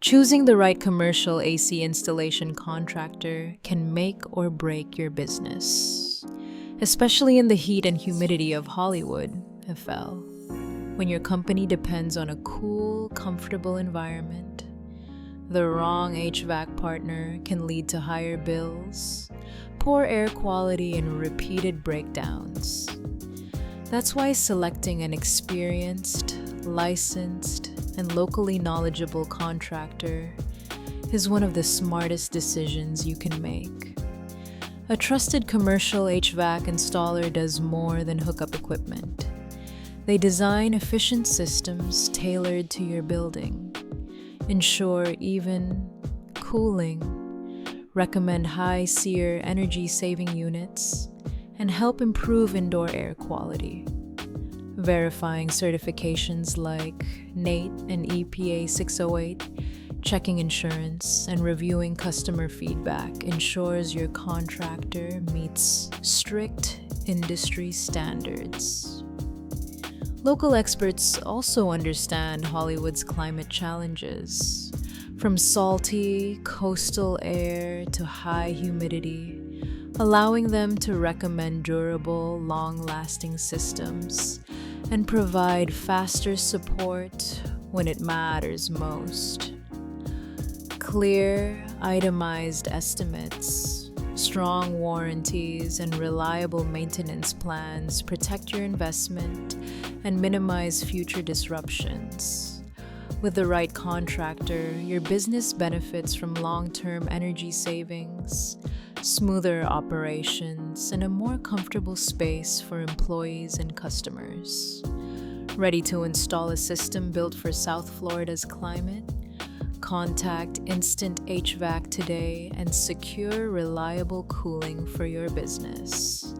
Choosing the right commercial AC installation contractor can make or break your business, especially in the heat and humidity of Hollywood, FL. When your company depends on a cool, comfortable environment, the wrong HVAC partner can lead to higher bills, poor air quality, and repeated breakdowns. That's why selecting an experienced, licensed, and locally knowledgeable contractor is one of the smartest decisions you can make. A trusted commercial HVAC installer does more than hook up equipment. They design efficient systems tailored to your building, ensure even cooling, recommend high SEER energy-saving units, and help improve indoor air quality. Verifying certifications like NATE and EPA 608, checking insurance, and reviewing customer feedback ensures your contractor meets strict industry standards. Local experts also understand Hollywood's climate challenges, from salty coastal air to high humidity, allowing them to recommend durable, long-lasting systems and provide faster support when it matters most. Clear, itemized estimates, strong warranties, and reliable maintenance plans protect your investment and minimize future disruptions. With the right contractor, your business benefits from long-term energy savings, smoother operations, and a more comfortable space for employees and customers. Ready to install a system built for South Florida's climate? Contact Instant HVAC today and secure reliable cooling for your business.